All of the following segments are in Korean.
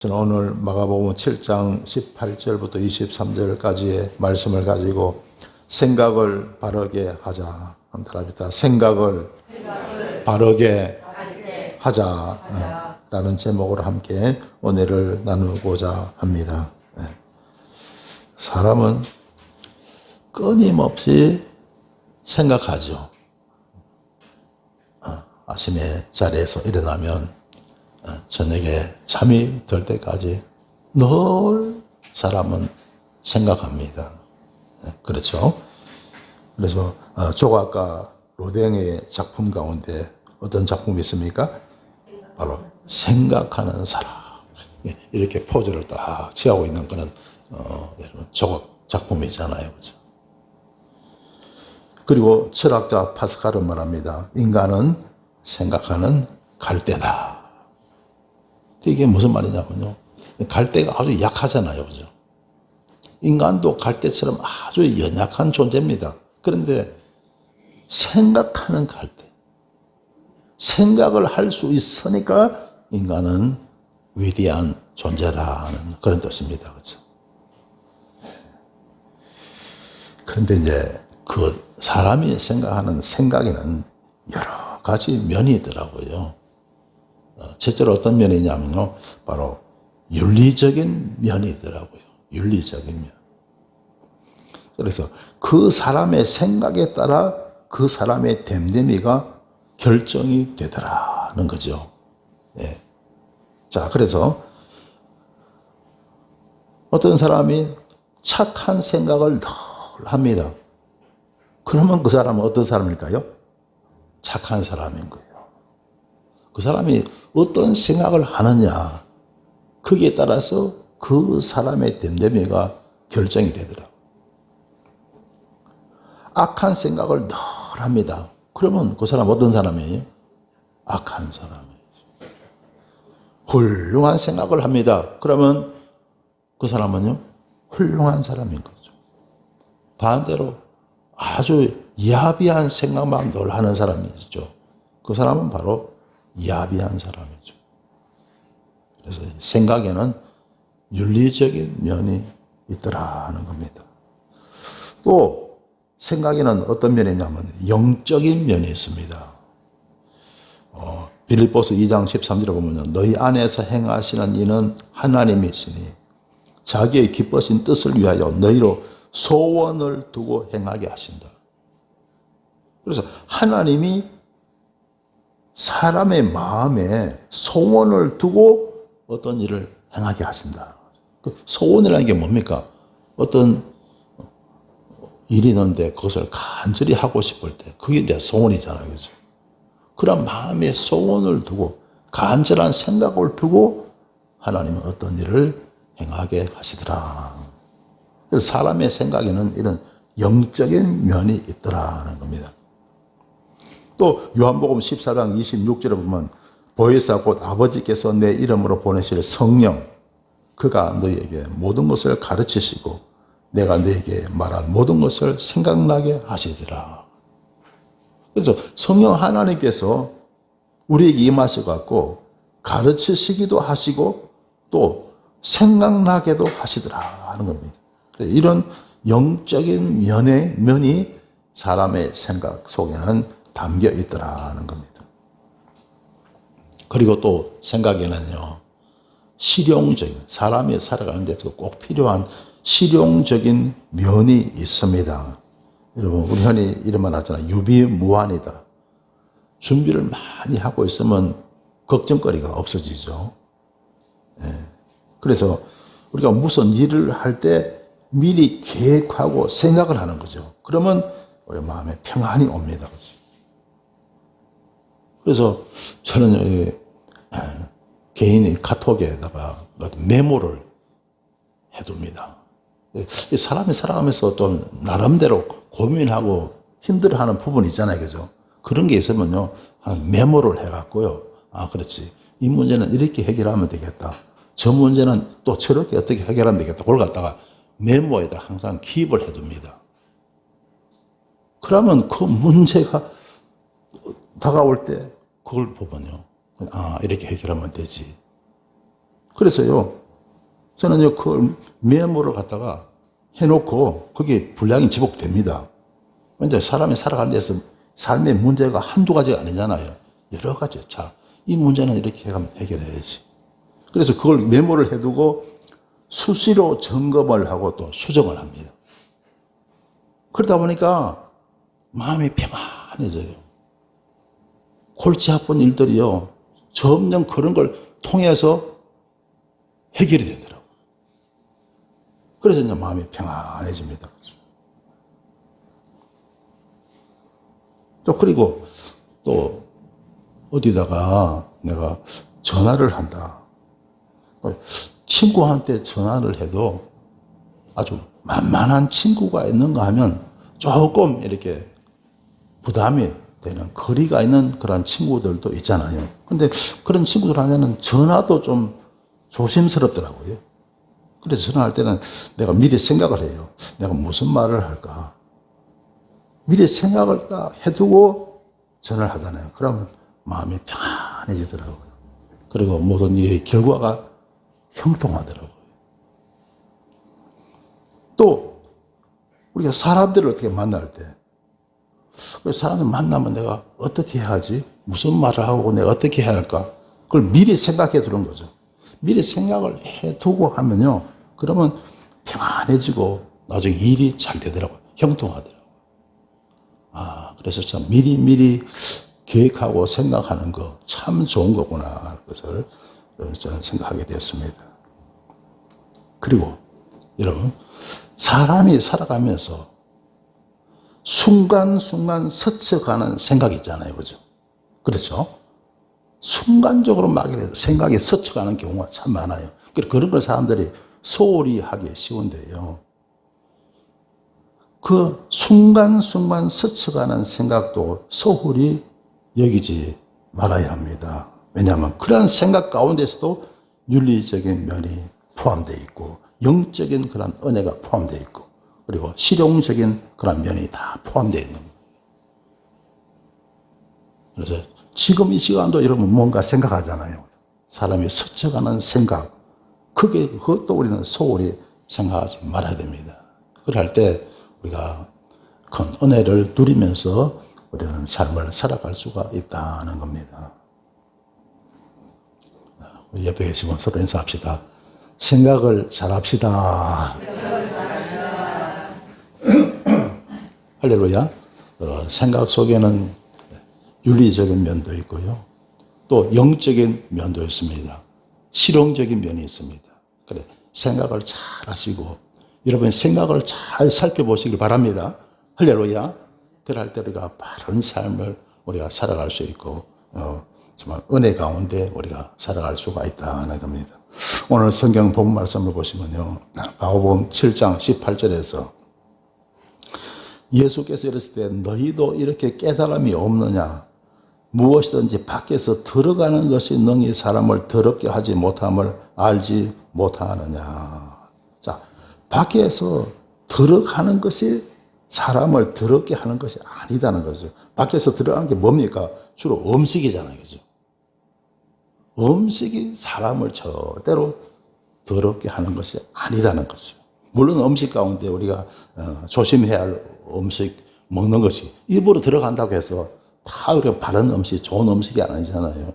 저는 오늘 마가복음 7장 18절부터 23절까지의 말씀을 가지고 생각을 바르게 하자 합니다. 생각을 바르게 하자라는 제목으로 함께 은혜를 나누고자 합니다. 사람은 끊임없이 생각하죠. 아침에 자리에서 일어나면 저녁에 잠이 들 때까지 늘 사람은 생각합니다. 그렇죠? 그래서 조각가 로댕의 작품 가운데 어떤 작품이 있습니까? 바로 생각하는 사람. 이렇게 포즈를 딱 취하고 있는 그런 조각 작품이잖아요. 그렇죠? 그리고 철학자 파스칼은 말합니다. 인간은 생각하는 갈대다. 이게 무슨 말이냐면요. 갈대가 아주 약하잖아요. 그죠? 인간도 갈대처럼 아주 연약한 존재입니다. 그런데 생각하는 갈대. 생각을 할 수 있으니까 인간은 위대한 존재라는 그런 뜻입니다. 그죠? 그런데 이제 그 사람이 생각하는 생각에는 여러 가지 면이 있더라고요. 첫째로 어떤 면이냐면요. 바로 윤리적인 면이 있더라고요. 윤리적인 면. 그래서 그 사람의 생각에 따라 그 사람의 됨됨이가 결정이 되더라는 거죠. 예. 자, 그래서 어떤 사람이 착한 생각을 늘 합니다. 그러면 그 사람은 어떤 사람일까요? 착한 사람인 거예요. 그 사람이 어떤 생각을 하느냐, 거기에 따라서 그 사람의 됨됨이가 결정이 되더라고요. 악한 생각을 늘 합니다. 그러면 그 사람 어떤 사람이에요? 악한 사람이에요. 훌륭한 생각을 합니다. 그러면 그 사람은요? 훌륭한 사람인 거죠. 반대로 아주 야비한 생각만 늘 하는 사람이 있죠. 그 사람은 바로 야비한 사람이죠. 그래서 생각에는 윤리적인 면이 있더라는 겁니다. 또 생각에는 어떤 면이 있냐면 영적인 면이 있습니다. 빌립보서 2장 13절에 보면 너희 안에서 행하시는 이는 하나님이시니 자기의 기쁘신 뜻을 위하여 너희로 소원을 두고 행하게 하신다. 그래서 하나님이 사람의 마음에 소원을 두고 어떤 일을 행하게 하신다. 그 소원이라는 게 뭡니까? 어떤 일이 있는데 그것을 간절히 하고 싶을 때 그게 이제 소원이잖아요. 그렇죠? 그런 마음에 소원을 두고 간절한 생각을 두고 하나님은 어떤 일을 행하게 하시더라. 그래서 사람의 생각에는 이런 영적인 면이 있더라는 겁니다. 또 요한복음 14장 26절에 보면 보혜사 곧 아버지께서 내 이름으로 보내실 성령 그가 너희에게 모든 것을 가르치시고 내가 너희에게 말한 모든 것을 생각나게 하시리라. 그래서 성령 하나님께서 우리에게 임하셔갖고 가르치시기도 하시고 또 생각나게도 하시더라 하는 겁니다. 이런 영적인 면이 사람의 생각 속에는 담겨 있더라는 겁니다. 그리고 또 생각에는요, 실용적인, 사람이 살아가는 데 꼭 필요한 실용적인 면이 있습니다. 여러분, 우리 흔히 이런 말 하잖아요. 유비무환이다. 준비를 많이 하고 있으면 걱정거리가 없어지죠. 그래서 우리가 무슨 일을 할 때 미리 계획하고 생각을 하는 거죠. 그러면 우리 마음에 평안이 옵니다. 그래서 저는 개인이 카톡에다가 메모를 해둡니다. 사람이 살아가면서 또 나름대로 고민하고 힘들어하는 부분이 있잖아요. 그죠? 그런 게 있으면요, 메모를 해갖고요. 아, 그렇지. 이 문제는 이렇게 해결하면 되겠다. 저 문제는 또 저렇게 어떻게 해결하면 되겠다. 그걸 갖다가 메모에다 항상 기입을 해둡니다. 그러면 그 문제가 다가올 때 그걸 보면요. 아, 이렇게 해결하면 되지. 그래서요, 저는 그 메모를 갖다가 해놓고 거기에 분량이 지복됩니다. 이제 사람이 살아가는 데서 삶의 문제가 한두 가지가 아니잖아요. 여러 가지. 자, 이 문제는 이렇게 해가면 해결해야지. 그래서 그걸 메모를 해두고 수시로 점검을 하고 또 수정을 합니다. 그러다 보니까 마음이 평안해져요. 골치 아픈 일들이요, 점점 그런 걸 통해서 해결이 되더라고요. 그래서 이제 마음이 평안해집니다. 또 그리고 또 어디다가 내가 전화를 한다. 친구한테 전화를 해도 아주 만만한 친구가 있는가 하면 조금 이렇게 부담이 되는, 거리가 있는 그런 친구들도 있잖아요. 근데 그런 친구들한테는 전화도 좀 조심스럽더라고요. 그래서 전화할 때는 내가 미리 생각을 해요. 내가 무슨 말을 할까? 미리 생각을 딱 해두고 전화를 하잖아요. 그러면 마음이 평안해지더라고요. 그리고 모든 일의 결과가 형통하더라고요. 또 우리가 사람들을 어떻게 만날 때, 사람을 만나면 내가 어떻게 해야 하지? 무슨 말을 하고 내가 어떻게 해야 할까? 그걸 미리 생각해 두는 거죠. 미리 생각을 해 두고 하면요, 그러면 평안해지고 나중에 일이 잘 되더라고요. 형통하더라고요. 그래서 참 미리 계획하고 생각하는 거 참 좋은 거구나 하는 것을 저는 생각하게 되었습니다. 그리고 여러분, 사람이 살아가면서 순간순간 스쳐가는 생각이 있잖아요. 그죠? 그렇죠? 순간적으로 막 생각이 스쳐가는 경우가 참 많아요. 그런 걸 사람들이 소홀히 하기 쉬운데요. 그 순간순간 스쳐가는 생각도 소홀히 여기지 말아야 합니다. 왜냐하면 그러한 생각 가운데서도 윤리적인 면이 포함되어 있고, 영적인 그런 은혜가 포함되어 있고, 그리고 실용적인 그런 면이 다 포함되어 있는 거예요. 그래서 지금 이 시간도 여러분 뭔가 생각하잖아요. 사람이 스쳐가는 생각, 그것도 우리는 소홀히 생각하지 말아야 됩니다. 그럴 때 우리가 큰 은혜를 누리면서 우리는 삶을 살아갈 수가 있다는 겁니다. 옆에 계시면 서로 인사합시다. 생각을 잘합시다. 할렐루야. 생각 속에는 윤리적인 면도 있고요, 또 영적인 면도 있습니다. 실용적인 면이 있습니다. 그래, 생각을 잘 하시고 여러분 생각을 잘 살펴보시길 바랍니다. 할렐루야. 그럴 때 우리가 바른 삶을 우리가 살아갈 수 있고, 정말 은혜 가운데 우리가 살아갈 수가 있다는 겁니다. 오늘 성경 본 말씀을 보시면요, 마가복음 7장 18절에서 예수께서 이랬을 때 너희도 이렇게 깨달음이 없느냐? 무엇이든지 밖에서 들어가는 것이 능히 사람을 더럽게 하지 못함을 알지 못하느냐. 자, 밖에서 들어가는 것이 사람을 더럽게 하는 것이 아니다는 거죠. 밖에서 들어가는 게 뭡니까? 주로 음식이잖아요. 그죠? 음식이 사람을 절대로 더럽게 하는 것이 아니다는 거죠. 물론 음식 가운데 우리가 조심해야 할 음식 먹는 것이 입으로 들어간다고 해서 다 우리가 바른 음식, 좋은 음식이 아니잖아요.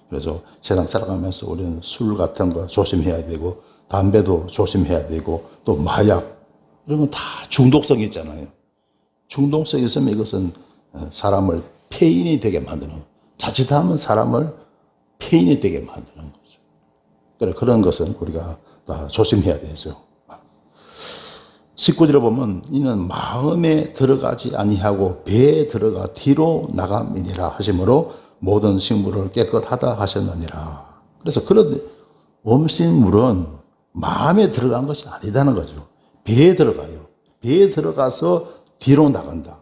그래서 세상 살아가면서 우리는 술 같은 거 조심해야 되고, 담배도 조심해야 되고, 또 마약, 이런 건 다 중독성이 있잖아요. 중독성이 있으면 이것은 사람을 폐인이 되게 만드는 거예요. 자칫하면 사람을 폐인이 되게 만드는 거죠. 그래, 그런 것은 우리가 다 조심해야 되죠. 19절에 보면 이는 마음에 들어가지 아니하고 배에 들어가 뒤로 나감이니라 하시므로 모든 식물을 깨끗하다 하셨느니라. 그래서 그런 음식물은 마음에 들어간 것이 아니다는 거죠. 배에 들어가요. 배에 들어가서 뒤로 나간다.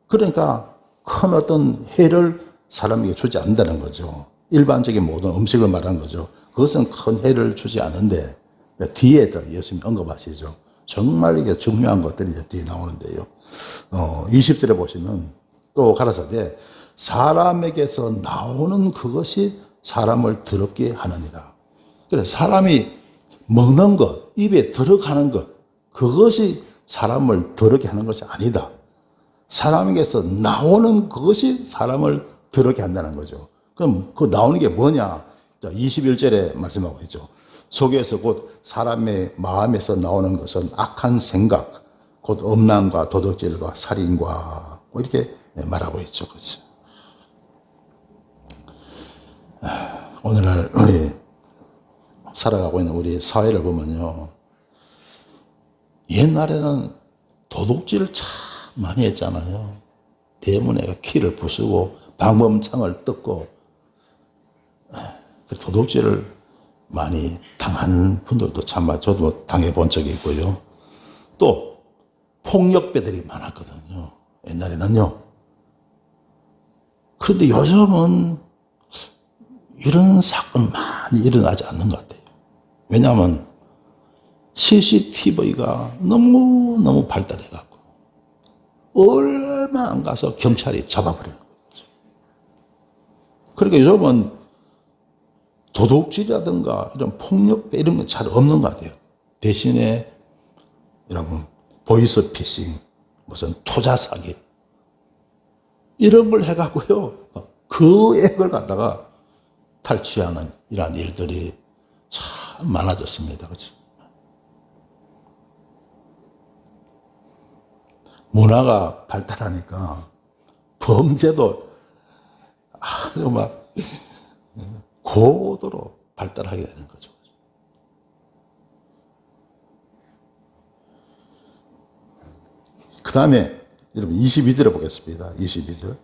그러니까 큰 어떤 해를 사람에게 주지 않는다는 거죠. 일반적인 모든 음식을 말하는 거죠. 그것은 큰 해를 주지 않는데 뒤에 더 예수님이 언급하시죠. 정말 이게 중요한 것들이 뒤에 나오는데요. 20절에 보시면 또 가라사대 사람에게서 나오는 그것이 사람을 더럽게 하느니라. 그래, 사람이 먹는 것, 입에 들어가는 것, 그것이 사람을 더럽게 하는 것이 아니다. 사람에게서 나오는 그것이 사람을 더럽게 한다는 거죠. 그럼 그 나오는 게 뭐냐? 21절에 말씀하고 있죠. 속에서 곧 사람의 마음에서 나오는 것은 악한 생각, 곧 음란과 도둑질과 살인과 뭐 이렇게 말하고 있죠. 그렇죠? 오늘날 우리 살아가고 있는 우리 사회를 보면요. 옛날에는 도둑질을 참 많이 했잖아요. 대문에 키를 부수고 방범창을 뜯고 도둑질을 많이 당한 분들도 참 저도 당해본 적이 있고요. 또 폭력배들이 많았거든요. 옛날에는요. 그런데 요즘은 이런 사건 많이 일어나지 않는 것 같아요. 왜냐하면 CCTV가 너무너무 발달해갖고 얼마 안 가서 경찰이 잡아버리는 거죠. 그러니까 요즘은 도둑질이라든가 이런 폭력배 이런 건 잘 없는 것 같아요. 대신에 여러분 보이스피싱, 무슨 투자 사기 이런 걸 해갖고요. 그 액을 갖다가 탈취하는 이러한 일들이 참 많아졌습니다. 그렇죠? 문화가 발달하니까 범죄도 아주 막 고도로 발달하게 되는 거죠. 그 다음에 여러분 22절을 보겠습니다. 22절.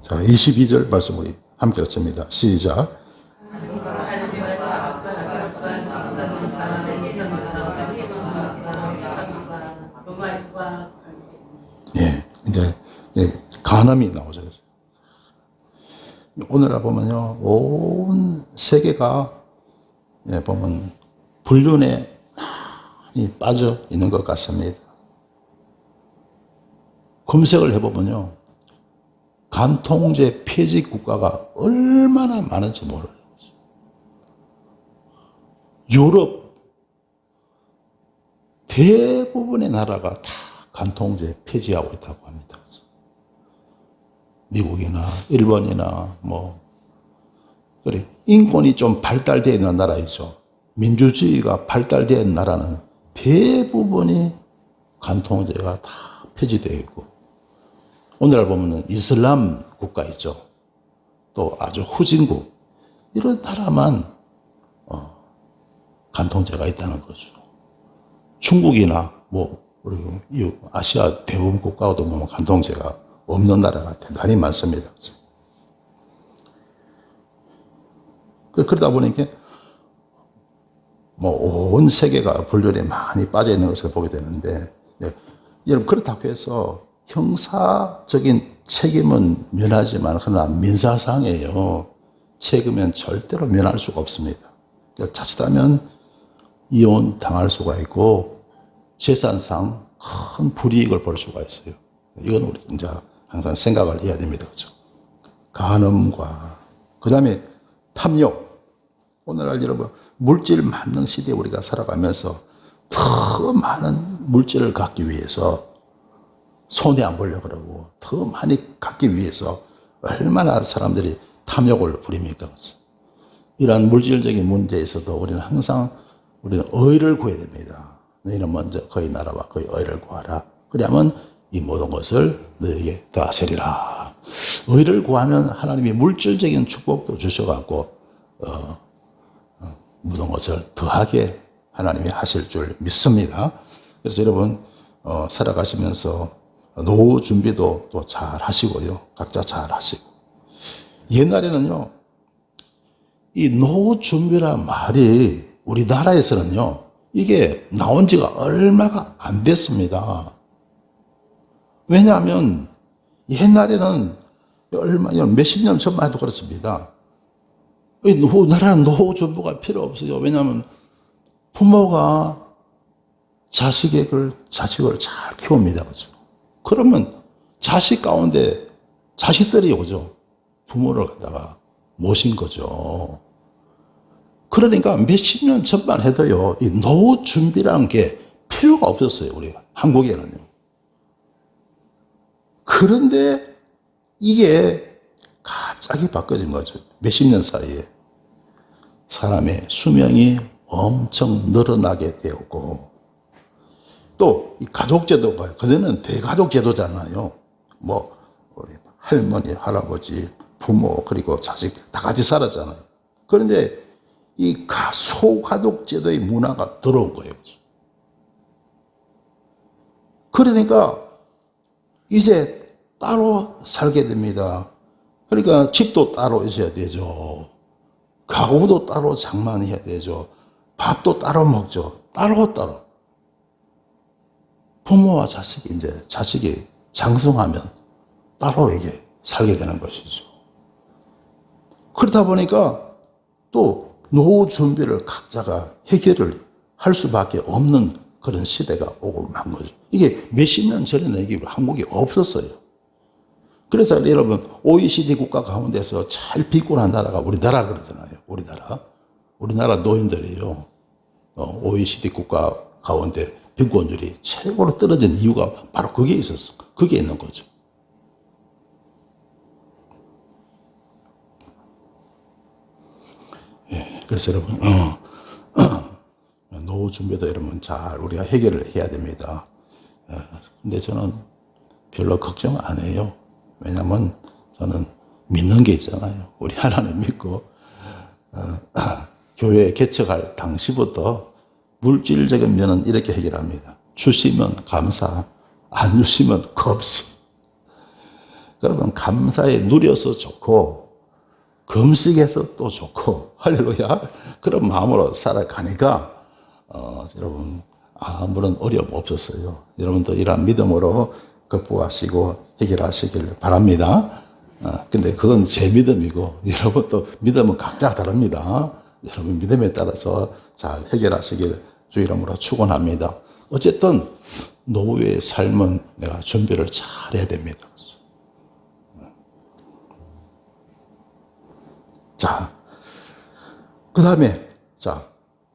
자, 22절 말씀 우리 함께 읽습니다. 시작. 예, 이제 간음이 나오죠. 오늘날 보면요, 온 세계가 보면 불륜에 많이 빠져 있는 것 같습니다. 검색을 해보면요, 간통죄 폐지 국가가 얼마나 많은지 몰라요. 유럽 대부분의 나라가 다 간통죄 폐지하고 있다고 합니다. 미국이나 일본이나 그래 인권이 좀 발달되어 있는 나라이죠. 민주주의가 발달되어 있는 나라는 대부분이 간통죄가 다 폐지되어 있고, 오늘날 보면 이슬람 국가 있죠. 또 아주 후진국 이런 나라만 간통죄가 있다는 거죠. 중국이나 우리 아시아 대부분 국가도 보면 간통죄가 없는 나라가 대단히 많습니다. 그러다 보니까 온 세계가 불륜에 많이 빠져 있는 것을 보게 되는데, 여러분 그렇다고 해서 형사적인 책임은 면하지만 그러나 민사상이에요. 책임은 절대로 면할 수가 없습니다. 그러니까 자칫하면 이혼 당할 수가 있고 재산상 큰 불이익을 볼 수가 있어요. 이건 우리 이제 항상 생각을 해야 됩니다. 그렇죠? 간음과 그 다음에 탐욕. 오늘날 여러분 물질 만능 시대에 우리가 살아가면서 더 많은 물질을 갖기 위해서 손해 안 보려고 그러고 더 많이 갖기 위해서 얼마나 사람들이 탐욕을 부립니까? 그렇죠? 이러한 물질적인 문제에서도 우리는 항상 의를 구해야 됩니다. 너희는 먼저 그의 나라와 그의 의를 구하라. 그러면 이 모든 것을 너에게 더하시리라. 의를 구하면 하나님이 물질적인 축복도 주셔갖고 모든 것을 더하게 하나님이 하실 줄 믿습니다. 그래서 여러분 살아가시면서 노후 준비도 또 잘 하시고요. 각자 잘 하시고. 옛날에는요, 이 노후 준비란 말이 우리나라에서는요, 이게 나온 지가 얼마가 안 됐습니다. 왜냐하면 옛날에는 몇십 년 전만 해도 그렇습니다. 나라는 노후 준비가 필요 없어요. 왜냐하면 부모가 자식을 잘 키웁니다. 그죠? 그러면 자식 가운데 자식들이 오죠. 부모를 갖다가 모신 거죠. 그러니까 몇십 년 전만 해도요, 이 노후 준비라는 게 필요가 없었어요. 우리 한국에는요. 그런데 이게 갑자기 바뀌어진 거죠. 몇십 년 사이에. 사람의 수명이 엄청 늘어나게 되었고, 또 이 가족제도가, 그전에는 대가족제도잖아요. 뭐, 우리 할머니, 할아버지, 부모, 그리고 자식 다 같이 살았잖아요. 그런데 이 소가족제도의 문화가 들어온 거예요. 그러니까 이제 따로 살게 됩니다. 그러니까 집도 따로 있어야 되죠. 가구도 따로 장만해야 되죠. 밥도 따로 먹죠. 따로. 부모와 자식이 장성하면 따로 이게 살게 되는 것이죠. 그러다 보니까 또 노후 준비를 각자가 해결을 할 수밖에 없는 그런 시대가 오고 만 거죠. 이게 몇십 년 전에는 이게 한국에 없었어요. 그래서 여러분 OECD 국가 가운데서 제일 비꼰한 나라가 우리나라 그러잖아요. 우리나라 노인들이요. OECD 국가 가운데 빈곤율이 최고로 떨어진 이유가 바로 그게 있었어. 그게 있는 거죠. 예, 그래서 여러분, 노후 준비도 여러분 잘 우리가 해결을 해야 됩니다. 근데 저는 별로 걱정 안 해요. 왜냐면 저는 믿는 게 있잖아요. 우리 하나님 믿고, 교회 개척할 당시부터 물질적인 면은 이렇게 해결합니다. 주시면 감사, 안 주시면 겁시. 그러면 감사에 누려서 좋고, 금식해서 또 좋고, 할렐루야. 그런 마음으로 살아가니까, 여러분, 아무런 어려움 없었어요. 여러분도 이러한 믿음으로 극복하시고 해결하시길 바랍니다. 근데 그건 제 믿음이고, 여러분도 믿음은 각자 다릅니다. 여러분 믿음에 따라서 잘 해결하시길 주 이름으로 축원합니다. 어쨌든 노후의 삶은 내가 준비를 잘 해야 됩니다. 자, 그 다음에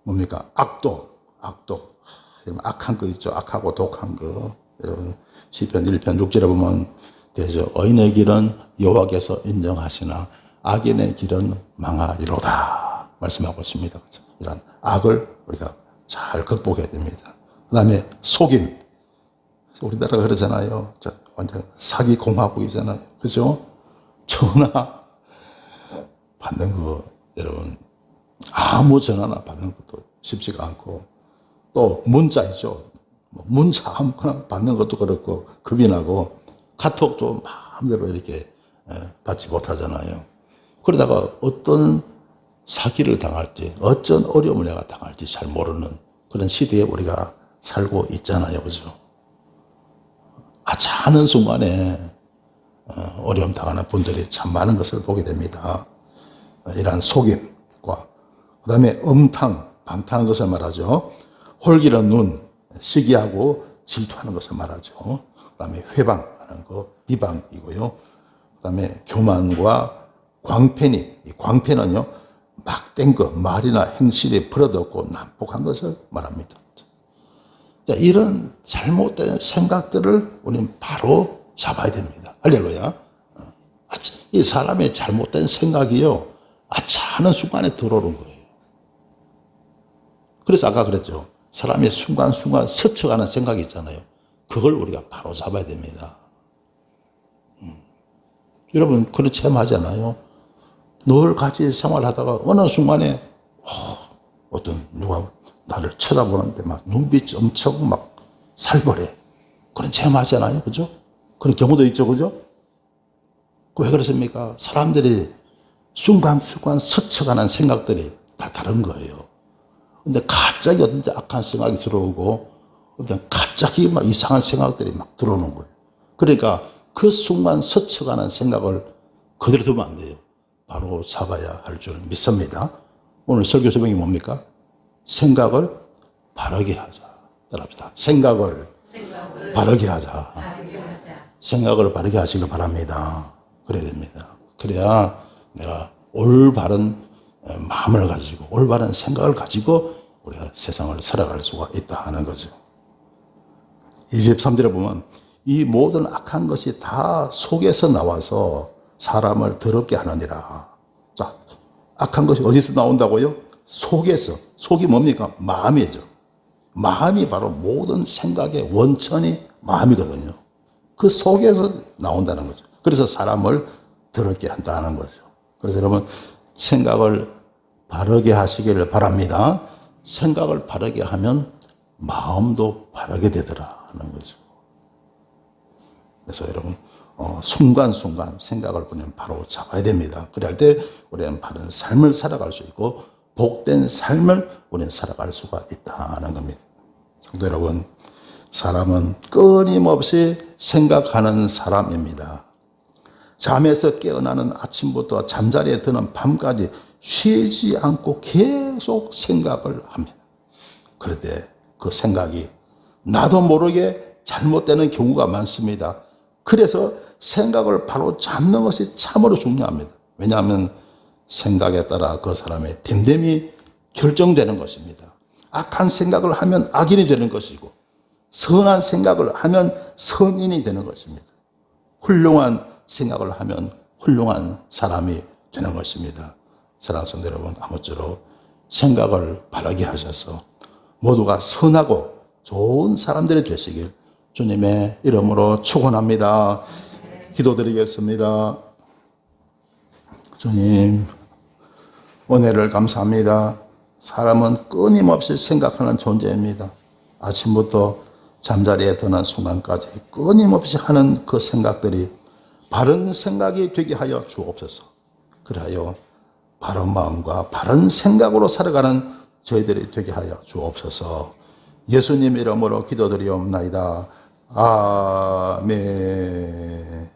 뭡니까? 악독. 여러분 악한 거 있죠. 악하고 독한 거. 여러분 시편 1편 6절에 보면 되죠. 의인의 길은 여호와께서 인정하시나 악인의 길은 망하리로다 말씀하고 있습니다. 이런 악을 우리가 잘 극복해야 됩니다. 그 다음에 속임. 우리나라가 그러잖아요. 완전 사기 공화국이잖아요. 그죠? 전화 받는 거, 여러분, 아무 전화나 받는 것도 쉽지가 않고, 또 문자 있죠. 문자 아무거나 받는 것도 그렇고, 겁이 나고, 카톡도 마음대로 이렇게 받지 못하잖아요. 그러다가 어떤 사기를 당할지, 어떤 어려움을 내가 당할지 잘 모르는 그런 시대에 우리가 살고 있잖아요. 그죠? 하는 순간에 어려움 당하는 분들이 참 많은 것을 보게 됩니다. 이러한 속임과 그 다음에 방탕한 것을 말하죠. 홀기는 눈, 시기하고 질투하는 것을 말하죠. 그 다음에 회방하는 거, 비방이고요. 그 다음에 교만과 광팬이, 이 광팬은요, 막된 것, 말이나 행실이 버릇없고 난폭한 것을 말합니다. 자, 이런 잘못된 생각들을 우리는 바로 잡아야 됩니다. 할렐루야. 이 사람의 잘못된 생각이요, 하는 순간에 들어오는 거예요. 그래서 아까 그랬죠. 사람이 순간순간 스쳐가는 생각이 있잖아요. 그걸 우리가 바로 잡아야 됩니다. 여러분, 그런 체험하잖아요. 늘 같이 생활하다가 어느 순간에 어떤 누가 나를 쳐다보는데 막 눈빛이 엄청 막 살벌해. 그런 체험하잖아요. 그죠? 그런 경우도 있죠. 그죠? 왜 그렇습니까? 사람들이 순간순간 스쳐가는 생각들이 다 다른 거예요. 근데 갑자기 어떤 데 악한 생각이 들어오고 어떤 갑자기 막 이상한 생각들이 막 들어오는 거예요. 그러니까 그 순간 스쳐가는 생각을 그대로 두면 안 돼요. 바로 잡아야 할 줄 믿습니다. 오늘 설교 제목이 뭡니까? 생각을 바르게 하자. 따라합시다. 생각을 바르게 하자. 생각을 바르게 하시길 바랍니다. 그래야 됩니다. 그래야 내가 올바른 마음을 가지고 올바른 생각을 가지고 우리가 세상을 살아갈 수가 있다 하는 거죠. 23절에 보면 이 모든 악한 것이 다 속에서 나와서 사람을 더럽게 하느니라. 자, 악한 것이 어디서 나온다고요? 속에서. 속이 뭡니까? 마음이죠. 마음이 바로 모든 생각의 원천이 마음이거든요. 그 속에서 나온다는 거죠. 그래서 사람을 더럽게 한다는 거죠. 그래서 여러분 생각을 바르게 하시기를 바랍니다. 생각을 바르게 하면 마음도 바르게 되더라 하는 거죠. 그래서 여러분 순간순간 생각을 보면 바로 잡아야 됩니다. 그럴 때 우리는 바른 삶을 살아갈 수 있고 복된 삶을 우리는 살아갈 수가 있다는 겁니다. 성도 여러분, 사람은 끊임없이 생각하는 사람입니다. 잠에서 깨어나는 아침부터 잠자리에 드는 밤까지 쉬지 않고 계속 생각을 합니다. 그런데 그 생각이 나도 모르게 잘못되는 경우가 많습니다. 그래서 생각을 바로 잡는 것이 참으로 중요합니다. 왜냐하면 생각에 따라 그 사람의 됨됨이 결정되는 것입니다. 악한 생각을 하면 악인이 되는 것이고 선한 생각을 하면 선인이 되는 것입니다. 훌륭한 생각을 하면 훌륭한 사람이 되는 것입니다. 사랑하는 성도 여러분, 아무쪼록 생각을 바르게 하셔서 모두가 선하고 좋은 사람들이 되시길 주님의 이름으로 축원합니다. 기도드리겠습니다. 주님, 은혜를 감사합니다. 사람은 끊임없이 생각하는 존재입니다. 아침부터 잠자리에 드는 순간까지 끊임없이 하는 그 생각들이 바른 생각이 되게 하여 주옵소서. 그리하여 바른 마음과 바른 생각으로 살아가는 저희들이 되게 하여 주옵소서. 예수님 이름으로 기도드리옵나이다. 아멘.